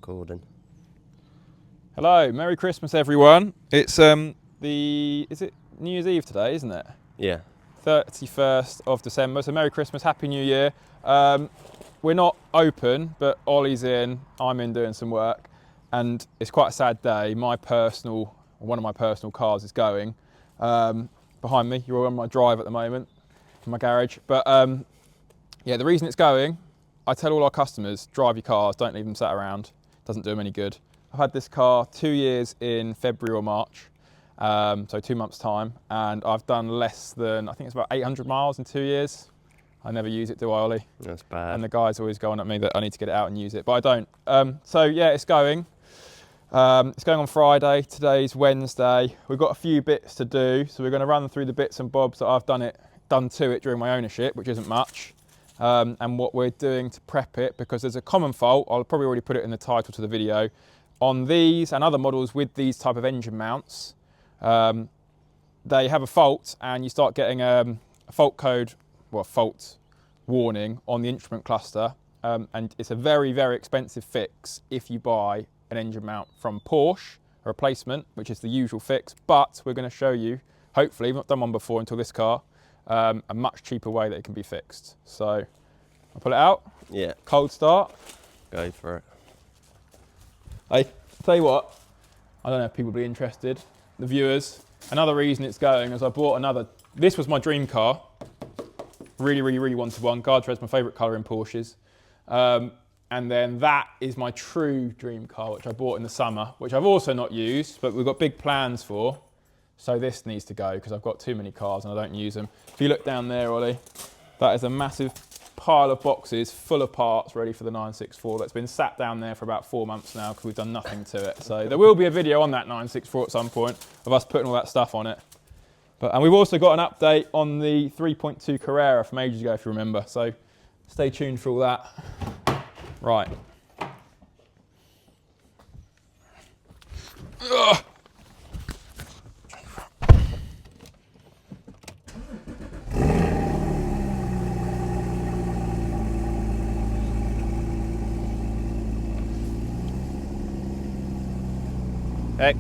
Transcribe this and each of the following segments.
recording. Hello, Merry Christmas everyone. It's is it New Year's Eve today, isn't it? Yeah. 31st of December, so Merry Christmas, Happy New Year. We're not open, but Ollie's in, I'm in doing some work, and it's quite a sad day. One of my personal cars is going. Behind me, you're on my drive at the moment, in my garage. But yeah, the reason it's going, I tell all our customers, drive your cars, don't leave them sat around. Doesn't do them any good. I've had this car 2 years in February or March, so 2 months time, and I've done less than, I think it's about 800 miles in 2 years. I never use it, do I, Ollie? That's bad. And the guys always going at me that I need to get it out and use it, but I don't. So yeah, it's going. It's going on Friday, today's Wednesday. We've got a few bits to do, so we're going to run through the bits and bobs that I've done to it during my ownership, which isn't much. And what we're doing to prep it, because there's a common fault, I'll probably already put it in the title to the video, on these and other models with these type of engine mounts. They have a fault and you start getting a fault warning on the instrument cluster, and it's a very, very expensive fix if you buy an engine mount from Porsche, a replacement, which is the usual fix, but we're going to show you, hopefully, we've not done one before until this car, a much cheaper way that it can be fixed. So I'll pull it out. Yeah. Cold start. Go for it. I tell you what, I don't know if people will be interested, the viewers. Another reason it's going is I bought another, this was my dream car. Really, really, really wanted one. Guards red's my favourite colour in Porsches. And then that is my true dream car, which I bought in the summer, which I've also not used, but we've got big plans for. So this needs to go because I've got too many cars and I don't use them. If you look down there, Ollie, that is a massive pile of boxes full of parts ready for the 964 that's been sat down there for about 4 months now because we've done nothing to it. So there will be a video on that 964 at some point of us putting all that stuff on it. And we've also got an update on the 3.2 Carrera from ages ago, if you remember. So stay tuned for all that. Right. Ugh. Heck.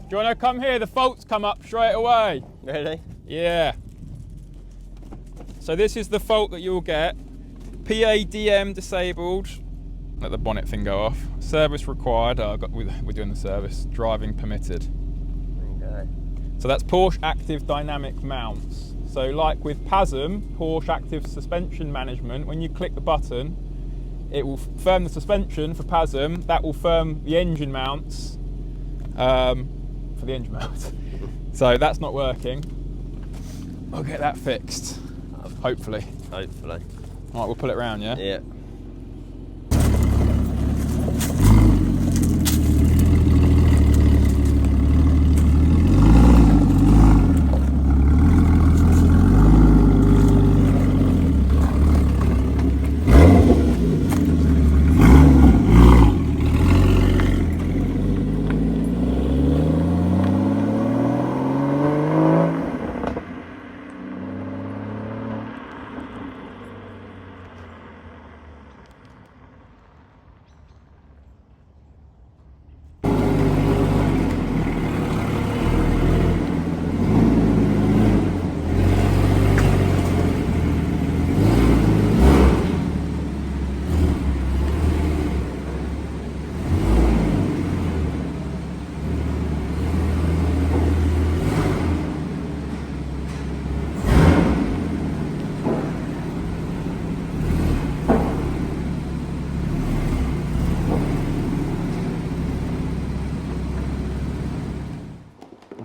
Do you want to come here? The faults come up straight away. Really? Yeah. So this is the fault that you'll get. PADM disabled. Let the bonnet thing go off. Service required. We're doing the service. Driving permitted. Okay. So that's Porsche Active Dynamic Mounts. So like with PADM, Porsche Active Suspension Management, when you click the button, it will firm the suspension for PADM. That will firm the engine mounts. For the engine mount. So that's not working. I'll get that fixed, hopefully. Hopefully. All right, we'll pull it round, yeah? Yeah.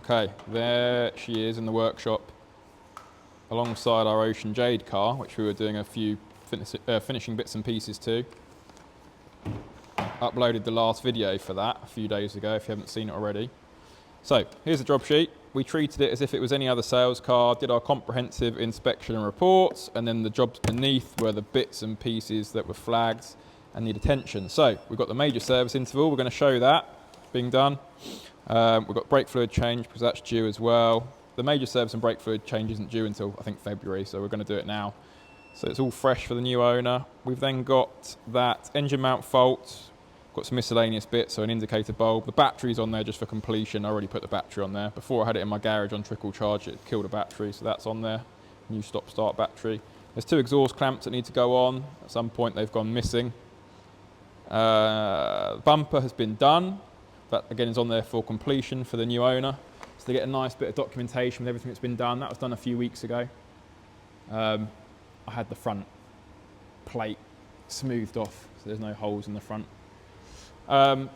Okay, there she is in the workshop. alongside our Ocean Jade car, which we were doing a few finishing bits and pieces to. Uploaded the last video for that a few days ago if you haven't seen it already. So here's the job sheet. We treated it as if it was any other sales car, did our comprehensive inspection and reports, and then the jobs beneath were the bits and pieces that were flagged and need attention. So we've got the major service interval, we're going to show that being done. We've got brake fluid change because that's due as well. The major service and brake fluid change isn't due until I think February, so we're going to do it now. So it's all fresh for the new owner. We've then got that engine mount fault, got some miscellaneous bits, so an indicator bulb. The battery's on there just for completion. I already put the battery on there. Before I had it in my garage on trickle charge, it killed a battery, so that's on there. New stop-start battery. There's 2 exhaust clamps that need to go on. At some point they've gone missing. The bumper has been done. That again is on there for completion for the new owner. So they get a nice bit of documentation with everything that's been done. That was done a few weeks ago. I had the front plate smoothed off, so there's no holes in the front. What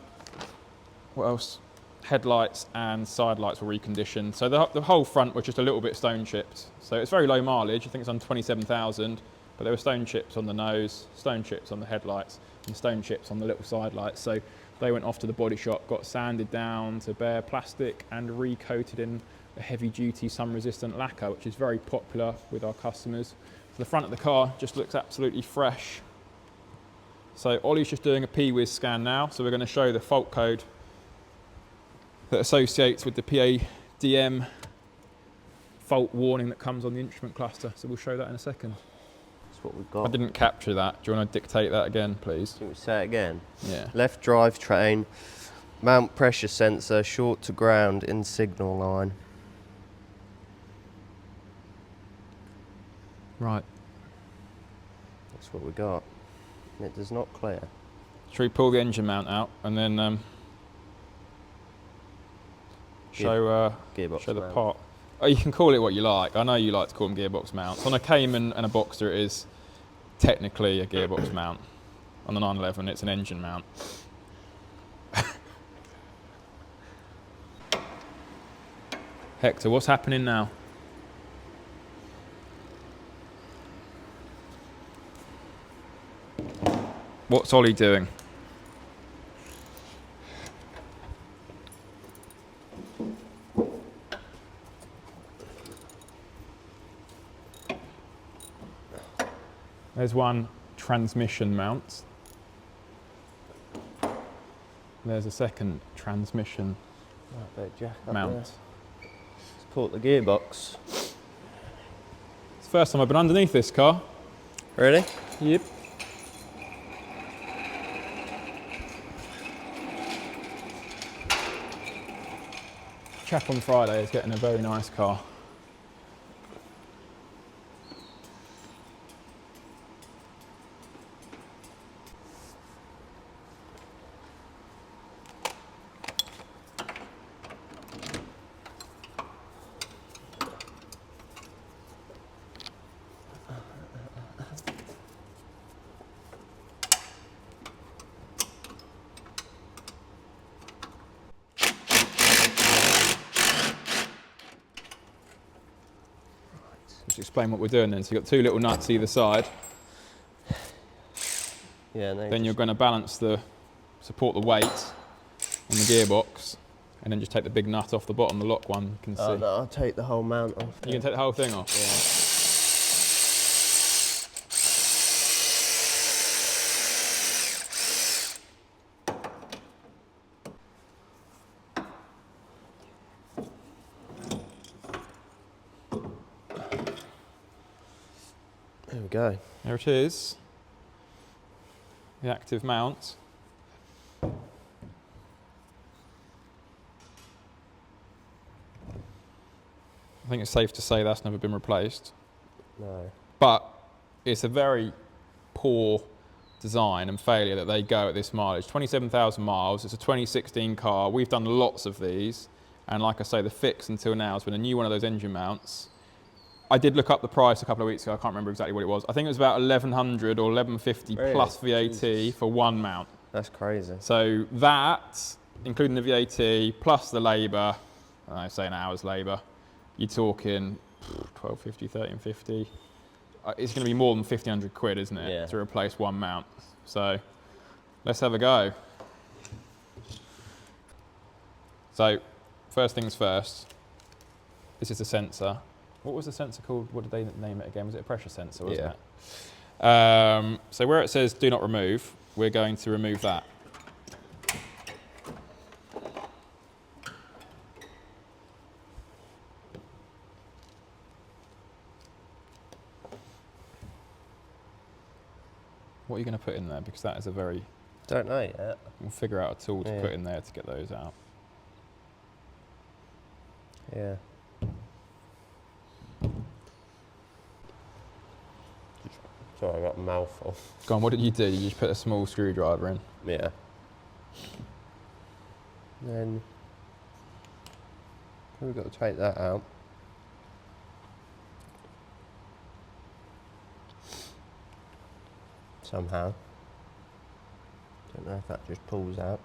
else? Headlights and side lights were reconditioned. So the whole front was just a little bit stone chipped. So it's very low mileage. I think it's on 27,000, but there were stone chips on the nose, stone chips on the headlights, and stone chips on the little side lights. So they went off to the body shop, got sanded down to bare plastic and recoated in a heavy duty sun resistant lacquer, which is very popular with our customers. So the front of the car just looks absolutely fresh. So Ollie's just doing a P-Wiz scan now, so we're going to show the fault code that associates with the PADM fault warning that comes on the instrument cluster. So we'll show that in a second. That's what we've got. I didn't capture that. Do you want to dictate that again, please? Can we say it again? Yeah. Left drivetrain, mount pressure sensor, short to ground in signal line. Right. That's what we got. It does not clear. Should we pull the engine mount out and then show the mount. part? Oh, you can call it what you like. I know you like to call them gearbox mounts. On a Cayman and a Boxster, it is technically a gearbox mount. On the 911, it's an engine mount. Hector, what's happening now? What's Ollie doing? There's one transmission mount. There's a second transmission mount. Support the gearbox. It's the first time I've been underneath this car. Really? Yep. Chap on Friday is getting a very nice car. Explain what we're doing then. So you've got 2 little nuts either side. Yeah. Then you're going to support the weight on the gearbox, and then just take the big nut off the bottom, the lock one. You can see. No, I'll take the whole mount off. You can take the whole thing off? There we go. There it is. The active mount. I think it's safe to say that's never been replaced. No. But it's a very poor design and failure that they go at this mileage. 27,000 miles, it's a 2016 car. We've done lots of these. And like I say, the fix until now has been a new one of those engine mounts. I did look up the price a couple of weeks ago. I can't remember exactly what it was. I think it was about 1,100 or 1,150 really? plus VAT Jesus. for one mount. That's crazy. So that, including the VAT plus the labour, I say an hour's labour, you're talking 1250, 1350. It's going to be more than 1,500 quid, isn't it? Yeah. To replace one mount. So let's have a go. So first things first, this is the sensor. What was the sensor called? What did they name it again? Was it a pressure sensor, wasn't it? So where it says do not remove, we're going to remove that. What are you going to put in there? Because that is a very... Don't know yet. We'll figure out a tool to put in there to get those out. Yeah. Sorry, I got a mouthful. Go on, what did you do? You just put a small screwdriver in? Yeah. Then we've got to take that out. Somehow. Don't know if that just pulls out.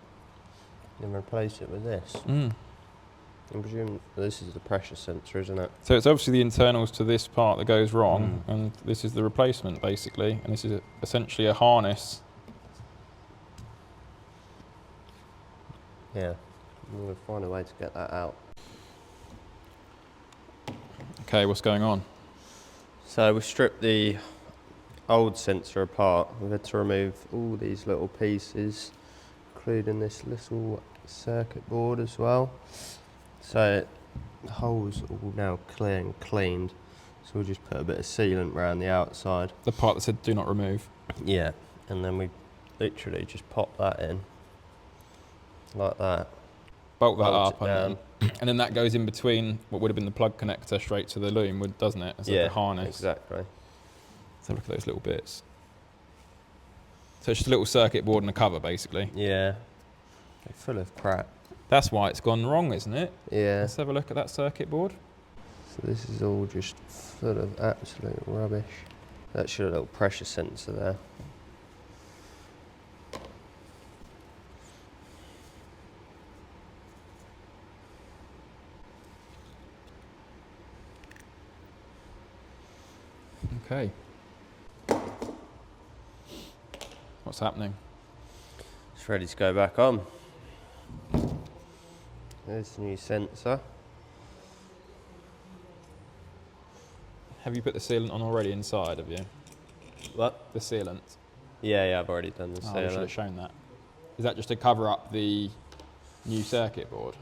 Then replace it with this. I presume this is the pressure sensor, isn't it? So it's obviously the internals to this part that goes wrong, and this is the replacement basically, and this is essentially a harness. Yeah. We'll find a way to get that out. Okay, what's going on? So we stripped the old sensor apart. We've had to remove all these little pieces, including this little circuit board as well. So the hole's all now clear and cleaned. So we'll just put a bit of sealant around the outside. The part that said do not remove? Yeah, and then we literally just pop that in, like that. Bolt that Bolt up, and then that goes in between what would have been the plug connector straight to the loom, doesn't it? It's like a harness. Exactly. So look at those little bits. So it's just a little circuit board and a cover, basically. Yeah. They're full of crap. That's why it's gone wrong, isn't it? Yeah. Let's have a look at that circuit board. So this is all just full of absolute rubbish. That's your little pressure sensor there. Okay. What's happening? It's ready to go back on. There's the new sensor. Have you put the sealant on already inside, have you? What? The sealant? Yeah, I've already done the Oh, I should sealant. have shown that. Is that just to cover up the new circuit board?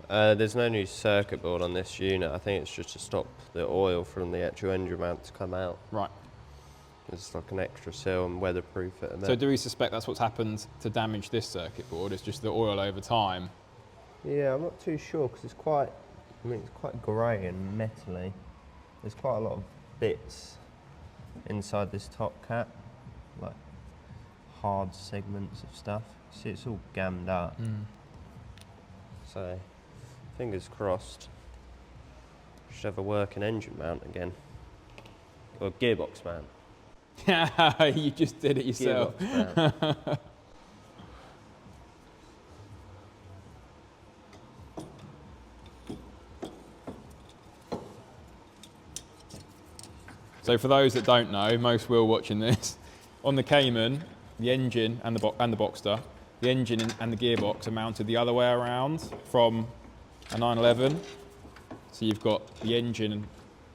There's no new circuit board on this unit. I think it's just to stop the oil from the actual engine mount to come out. Right. It's like an extra seal and weatherproof it a bit. So do we suspect that's what's happened to damage this circuit board? It's just the oil over time? Yeah, I'm not too sure because it's quite grey and metally. There's quite a lot of bits inside this top cap, like hard segments of stuff. See, it's all gammed up. So, fingers crossed, should have a working engine mount again. Or gearbox mount. You just did it yourself. Gearbox mount. So for those that don't know, most will watching this, on the Cayman, the engine and the Boxster, the engine and the gearbox are mounted the other way around from a 911. So you've got the engine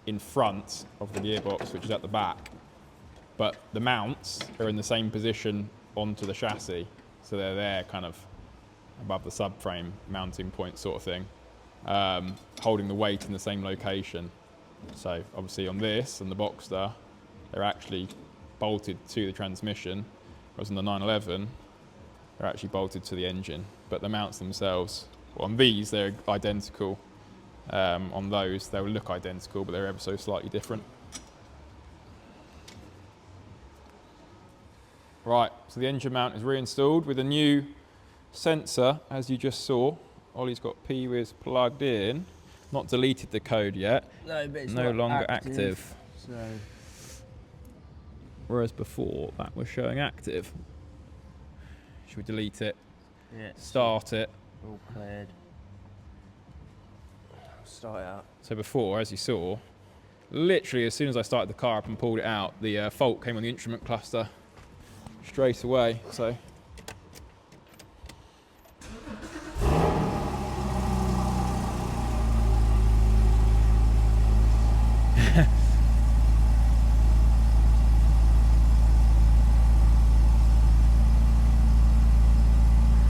in front of the gearbox, which is at the back, but the mounts are in the same position onto the chassis. So they're there kind of above the subframe mounting point sort of thing, holding the weight in the same location. So obviously on this and the Boxster, they're actually bolted to the transmission, whereas on the 911, they're actually bolted to the engine. But the mounts themselves, well, on these, they're identical. On those, they'll look identical, but they're ever so slightly different. Right, so the engine mount is reinstalled with a new sensor, as you just saw. Ollie's got PWIS plugged in. Not deleted the code yet. No, but it's no not longer active. So Whereas before, that was showing active. Should we delete it? yeah, Start it. all cleared. Start it up. So before, as you saw, literally as soon as I started the car up and pulled it out, the fault came on the instrument cluster straight away. So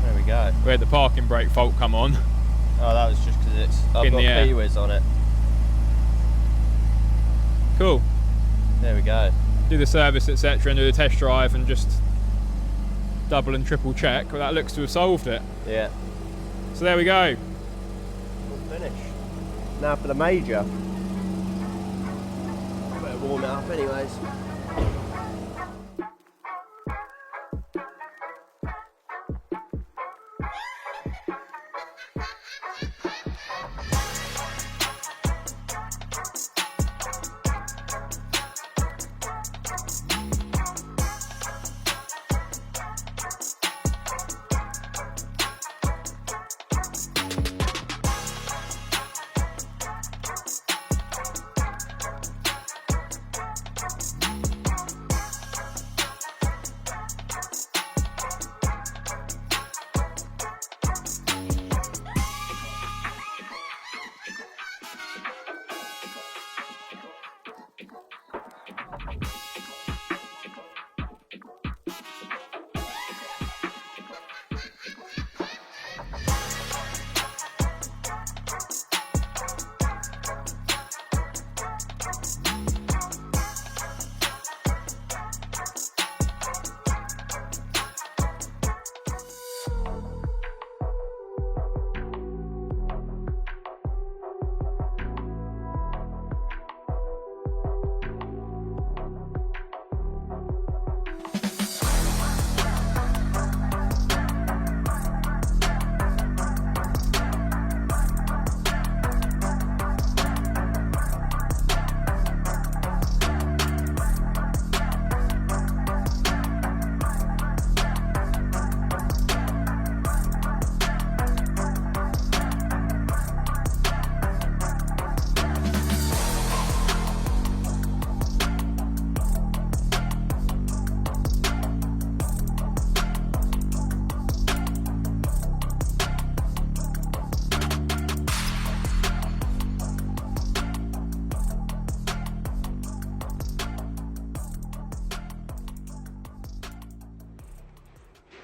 there we go. we had the parking brake fault come on. Oh, that was just because I've In got the air. P-Wiz on it. Cool. There we go. Do the service, etc., and do the test drive, and just double and triple check. Well, that looks to have solved it. Yeah. So there we go. All finished. Now for the major. Better warm it up anyways.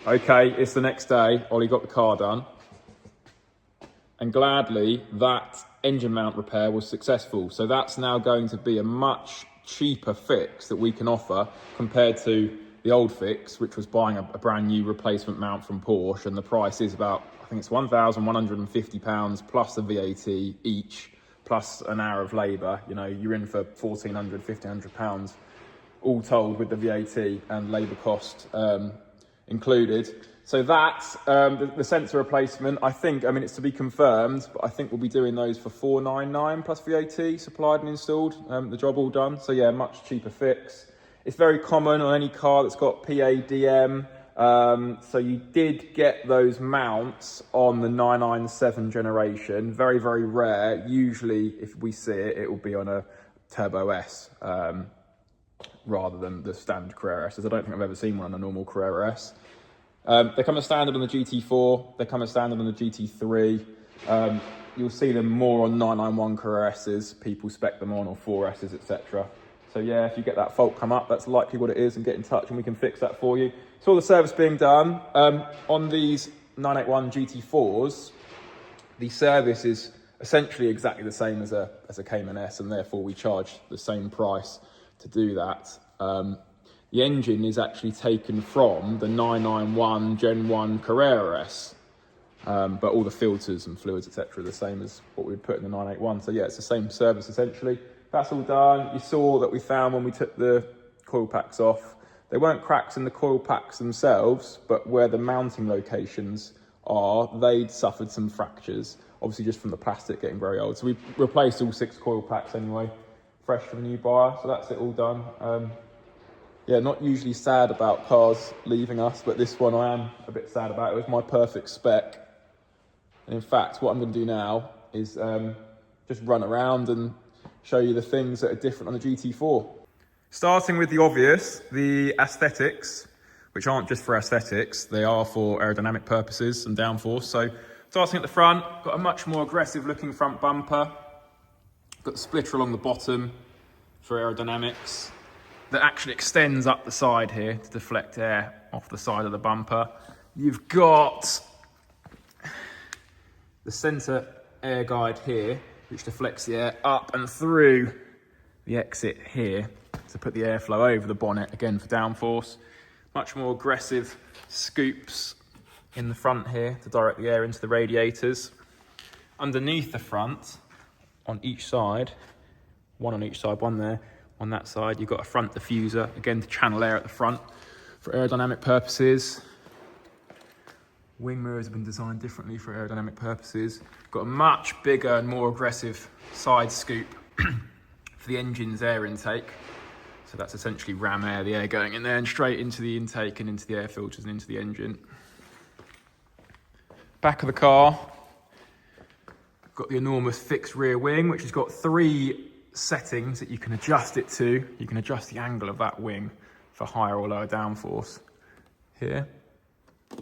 Okay, it's the next day. Ollie got the car done. And gladly, that engine mount repair was successful. So that's now going to be a much cheaper fix that we can offer compared to the old fix, which was buying a brand new replacement mount from Porsche. And the price is about, I think it's £1,150 plus the VAT each, plus an hour of labour. You know, you're in for £1,400, £1,500, all told with the VAT and labour cost included. So that's the sensor replacement. I think, I mean, it's to be confirmed, but I think we'll be doing those for $499 plus VAT supplied and installed, the job all done. So yeah, much cheaper fix. It's very common on any car that's got PADM. So you did get those mounts on the 997 generation. Very, very rare. Usually, if we see it, it will be on a Turbo S rather than the standard Carrera S. I don't think I've ever seen one on a normal Carrera S. They come as standard on the GT4. They come as standard on the GT3. You'll see them more on 991 Carrera S's. People spec them on, or 4S's, etc. So yeah, if you get that fault come up, that's likely what it is, and get in touch and we can fix that for you. So all the service being done. On these 981 GT4s, the service is essentially exactly the same as a Cayman S, and therefore we charge the same price to do that. The engine is actually taken from the 991 Gen 1 Carrera S, but all the filters and fluids, etc., are the same as what we'd put in the 981. So yeah, it's the same service essentially. That's all done. You saw that we found when we took the coil packs off, there weren't cracks in the coil packs themselves, but where the mounting locations are, they'd suffered some fractures, obviously just from the plastic getting very old. So we replaced all 6 coil packs anyway, fresh from a new buyer. So that's it all done. Yeah, not usually sad about cars leaving us, but this one I am a bit sad about. It was my perfect spec. And in fact, what I'm going to do now is just run around and show you the things that are different on the GT4. Starting with the obvious, the aesthetics, which aren't just for aesthetics, they are for aerodynamic purposes and downforce. So starting at the front, got a much more aggressive looking front bumper. Got the splitter along the bottom for aerodynamics that actually extends up the side here to deflect air off the side of the bumper. You've got the center air guide here, which deflects the air up and through the exit here to put the airflow over the bonnet, again for downforce. Much more aggressive scoops in the front here to direct the air into the radiators. Underneath the front, on each side, one on each side, one there, on that side, you've got a front diffuser, again to channel air at the front for aerodynamic purposes. Wing mirrors have been designed differently for aerodynamic purposes. Got a much bigger and more aggressive side scoop for the engine's air intake. So that's essentially ram air, the air going in there and straight into the intake and into the air filters and into the engine. Back of the car, got the enormous fixed rear wing, which has got 3 settings that you can adjust it to. You can adjust the angle of that wing for higher or lower downforce. Here,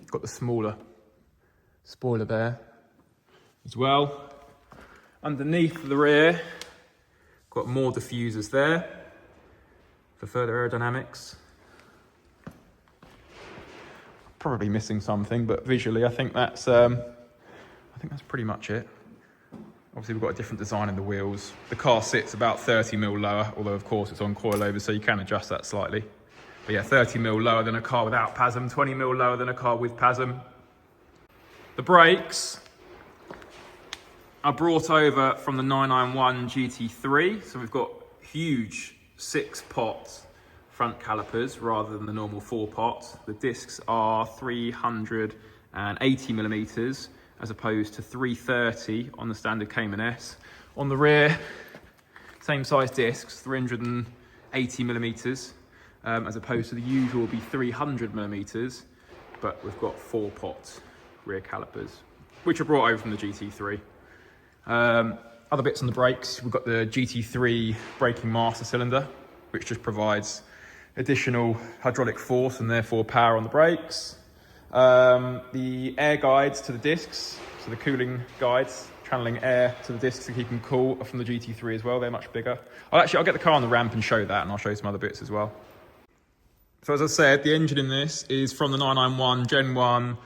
got the smaller spoiler there as well. Underneath the rear, got more diffusers there for further aerodynamics. Probably missing something, but visually I think that's pretty much it. Obviously we've got a different design in the wheels. The car sits about 30mm lower, although of course it's on coilover, so you can adjust that slightly. But yeah, 30mm lower than a car without PASM, 20mm lower than a car with PASM. The brakes are brought over from the 991 GT3, so we've got huge 6-pot front calipers rather than the normal 4-pot. The discs are 380mm as opposed to 330 on the standard Cayman S. On the rear, same size discs, 380mm, as opposed to the usual be 300mm, but we've got 4-pot rear calipers, which are brought over from the GT3. Other bits on the brakes, we've got the GT3 braking master cylinder, which just provides additional hydraulic force and therefore power on the brakes. The air guides to the discs, so the cooling guides, channeling air to the discs to keep them cool, are from the GT3 as well. They're much bigger. I'll get the car on the ramp and show that, and I'll show you some other bits as well. So as I said, the engine in this is from the 991 Gen 1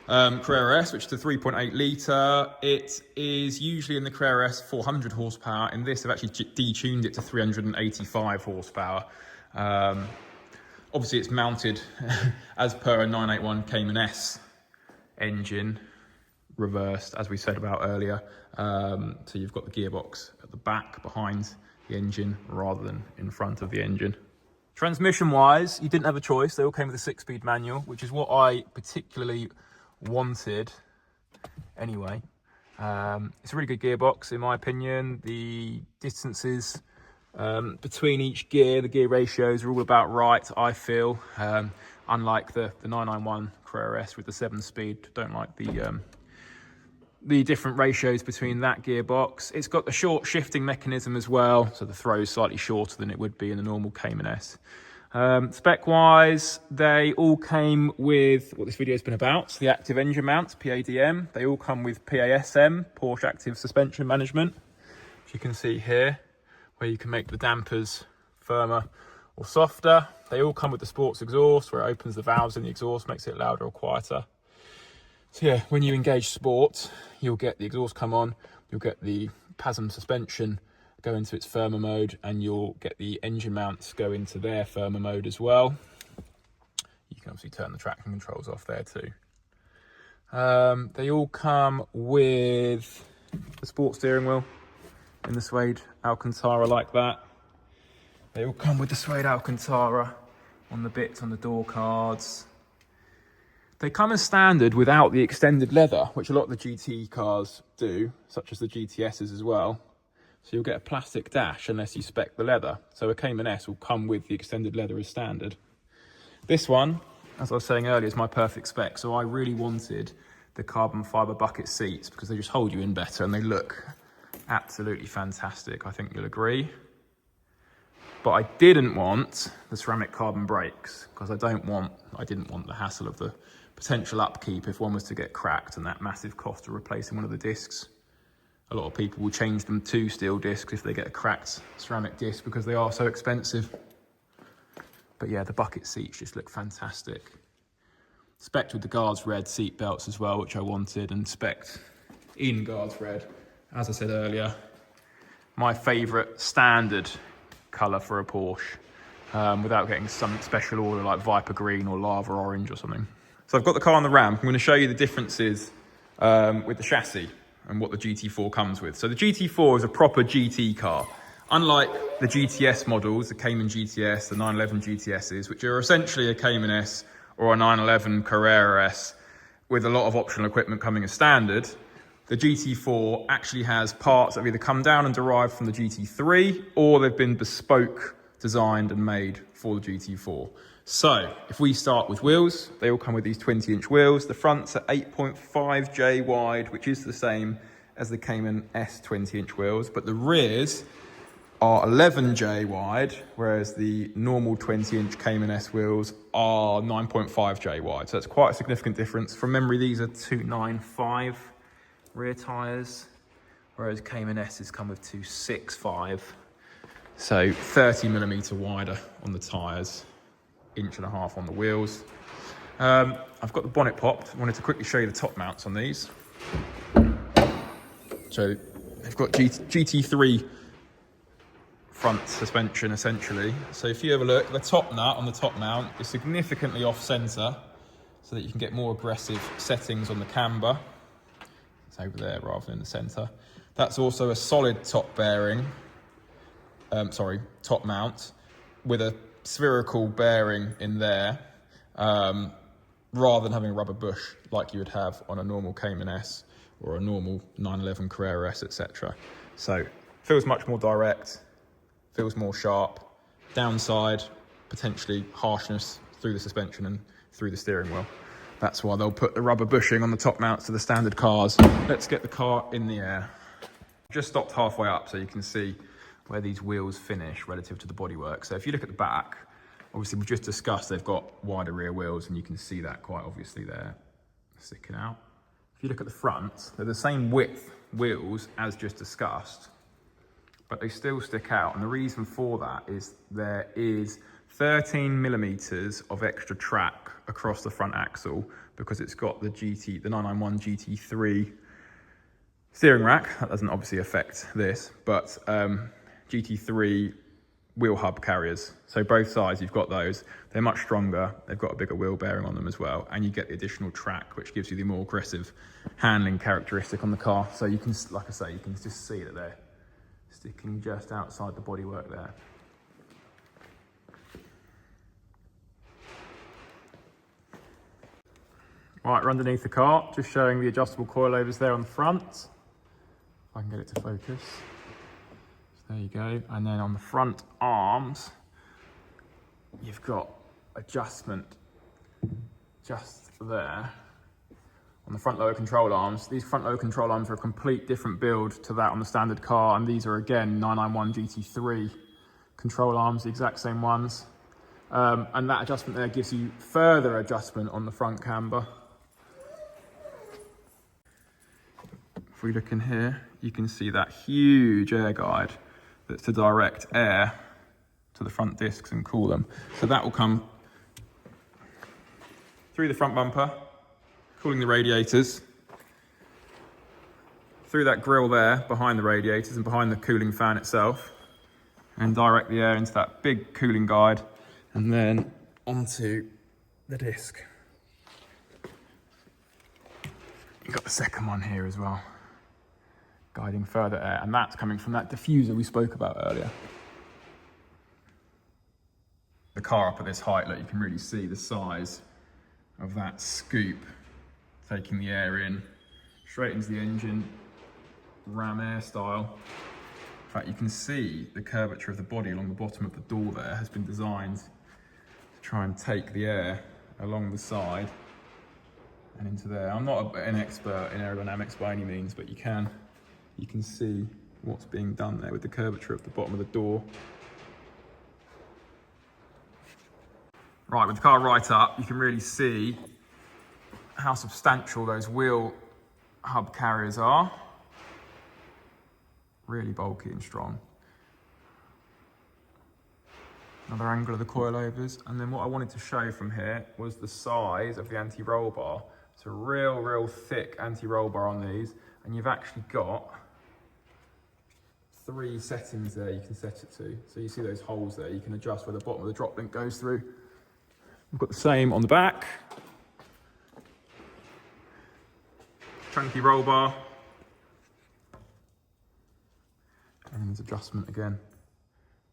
Carrera S, which is the 3.8 litre. It is usually in the Carrera S 400 horsepower. In this, I've actually detuned it to 385 horsepower. Obviously, it's mounted as per a 981 Cayman S engine, reversed, as we said about earlier. So you've got the gearbox at the back behind the engine rather than in front of the engine. Transmission-wise, you didn't have a choice. They all came with a 6-speed manual, which is what I particularly wanted anyway. It's a really good gearbox, in my opinion. The distances between each gear, the gear ratios are all about right, I feel. Unlike the 991 Carrera S with the 7-speed, don't like the different ratios between that gearbox. It's got the short shifting mechanism as well, so the throw is slightly shorter than it would be in the normal Cayman S. Spec-wise, they all came with what this video has been about, so the active engine mount, PADM. They all come with PASM, Porsche Active Suspension Management, which you can see here, where you can make the dampers firmer or softer. They all come with the sports exhaust, where it opens the valves in the exhaust, makes it louder or quieter. So yeah, when you engage sport, you'll get the exhaust come on, you'll get the PASM suspension go into its firmer mode, and you'll get the engine mounts go into their firmer mode as well. You can obviously turn the traction controls off there too. They all come with the sports steering wheel in the suede Alcantara like that. They all come with the suede Alcantara on the bits on the door cards. They come as standard without the extended leather, which a lot of the GT cars do, such as the GTSs as well. So you'll get a plastic dash unless you spec the leather. So a Cayman S will come with the extended leather as standard. This one, as I was saying earlier, is my perfect spec. So I really wanted the carbon fibre bucket seats because they just hold you in better and they look Absolutely fantastic, I think you'll agree. But I didn't want the ceramic carbon brakes because I didn't want the hassle of the potential upkeep if one was to get cracked and that massive cost of replacing one of the discs. A lot of people will change them to steel discs if they get a cracked ceramic disc because they are so expensive. But yeah, the bucket seats just look fantastic. Spec'd with the Guards Red seat belts as well, which I wanted, and spec'd in Guards Red. As I said earlier, my favourite standard colour for a Porsche, without getting something special order like Viper Green or Lava Orange or something. So I've got the car on the ramp. I'm going to show you the differences with the chassis and what the GT4 comes with. So the GT4 is a proper GT car. Unlike the GTS models, the Cayman GTS, the 911 GTSs, which are essentially a Cayman S or a 911 Carrera S with a lot of optional equipment coming as standard, the GT4 actually has parts that have either come down and derived from the GT3 or they've been bespoke, designed and made for the GT4. So if we start with wheels, they all come with these 20-inch wheels. The fronts are 8.5J wide, which is the same as the Cayman S 20-inch wheels, but the rears are 11J wide, whereas the normal 20-inch Cayman S wheels are 9.5J wide. So that's quite a significant difference. From memory, these are 295 rear tyres, whereas Cayman S's come with 265. So 30mm wider on the tyres, 1.5 inches on the wheels. I've got the bonnet popped. I wanted to quickly show you the top mounts on these. So they've got GT3 front suspension essentially. So if you have a look, the top nut on the top mount is significantly off centre so that you can get more aggressive settings on the camber. It's over there rather than the centre. That's also a solid top bearing, top mount with a spherical bearing in there, rather than having a rubber bush like you would have on a normal Cayman S or a normal 911 Carrera S, etc. So feels much more direct, feels more sharp. Downside, potentially harshness through the suspension and through the steering wheel. That's why they'll put the rubber bushing on the top mounts to the standard cars. Let's get the car in the air. Just stopped halfway up so you can see where these wheels finish relative to the bodywork. So if you look at the back, obviously we've just discussed they've got wider rear wheels and you can see that quite obviously there sticking out. If you look at the front, they're the same width wheels as just discussed, but they still stick out. And the reason for that is there is 13mm of extra track across the front axle because it's got the 991 GT3 steering rack. That doesn't obviously affect this, but GT3 wheel hub carriers. So both sides, you've got those. They're much stronger. They've got a bigger wheel bearing on them as well. And you get the additional track, which gives you the more aggressive handling characteristic on the car. So you can, like I say, you can just see that they're sticking just outside the bodywork there. Right, we're underneath the car, just showing the adjustable coilovers there on the front. If I can get it to focus. There you go. And then on the front arms, you've got adjustment just there. On the front lower control arms, these front lower control arms are a complete different build to that on the standard car. And these are again 991 GT3 control arms, the exact same ones. And that adjustment there gives you further adjustment on the front camber. If we look in here, you can see that huge air guide that's to direct air to the front discs and cool them. So that will come through the front bumper, cooling the radiators, through that grille there behind the radiators and behind the cooling fan itself, and direct the air into that big cooling guide and then onto the disc. You've got the second one here as well, guiding further air, and that's coming from that diffuser we spoke about earlier. The car up at this height, look, you can really see the size of that scoop taking the air in straight into the engine, ram air style. In fact, you can see the curvature of the body along the bottom of the door there has been designed to try and take the air along the side and into there. I'm not an expert in aerodynamics by any means, but you can see what's being done there with the curvature of the bottom of the door. Right, with the car right up, you can really see how substantial those wheel hub carriers are. Really bulky and strong. Another angle of the coilovers. And then what I wanted to show from here was the size of the anti-roll bar. It's a real thick anti-roll bar on these. And you've actually got 3 settings there you can set it to. So you see those holes there, you can adjust where the bottom of the drop link goes through. We've got the same on the back. Chunky roll bar. And there's adjustment again.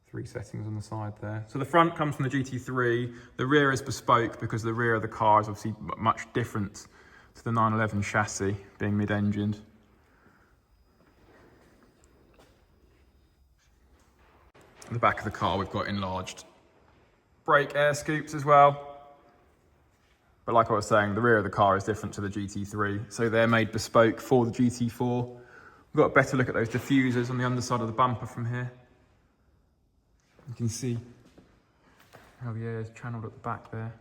3 settings on the side there. So the front comes from the GT3. The rear is bespoke because the rear of the car is obviously much different to the 911 chassis, being mid-engined. On the back of the car, we've got enlarged brake air scoops as well. But like I was saying, the rear of the car is different to the GT3, so they're made bespoke for the GT4. We've got a better look at those diffusers on the underside of the bumper from here. You can see how the air is channeled at the back there.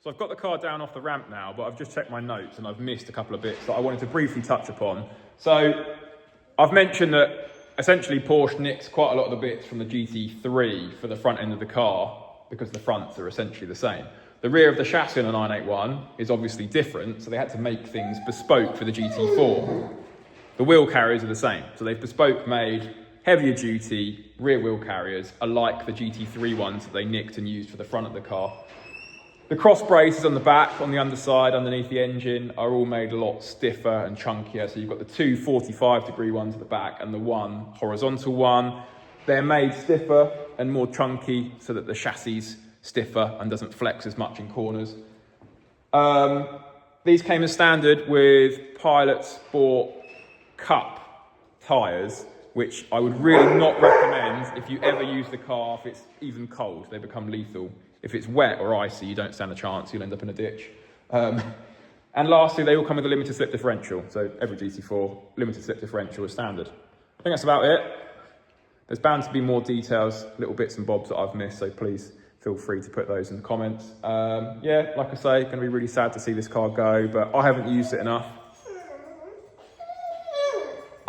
So I've got the car down off the ramp now, but I've just checked my notes and I've missed a couple of bits that I wanted to briefly touch upon. So I've mentioned that essentially Porsche nicks quite a lot of the bits from the GT3 for the front end of the car because the fronts are essentially the same. The rear of the chassis on the 981 is obviously different, so they had to make things bespoke for the GT4. The wheel carriers are the same, so they've bespoke made heavier duty rear wheel carriers alike the GT3 ones that they nicked and used for the front of the car. The cross braces on the back, on the underside, underneath the engine, are all made a lot stiffer and chunkier. So you've got the 2 45-degree ones at the back and the 1 horizontal one. They're made stiffer and more chunky so that the chassis is stiffer and doesn't flex as much in corners. These came as standard with Pilot Sport Cup tyres, which I would really not recommend if you ever use the car if it's even cold. They become lethal. If it's wet or icy, you don't stand a chance, you'll end up in a ditch. And lastly, they all come with a limited slip differential. So every GT4, limited slip differential is standard. I think that's about it. There's bound to be more details, little bits and bobs that I've missed, so please feel free to put those in the comments. Yeah, like I say, going to be really sad to see this car go, but I haven't used it enough.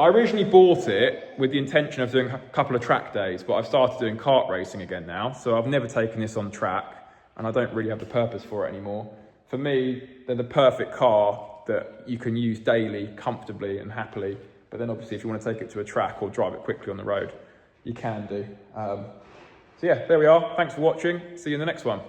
I originally bought it with the intention of doing a couple of track days, but I've started doing kart racing again now, so I've never taken this on track, and I don't really have the purpose for it anymore. For me, they're the perfect car that you can use daily, comfortably and happily, but then obviously if you want to take it to a track or drive it quickly on the road, you can do. So yeah, there we are. Thanks for watching. See you in the next one.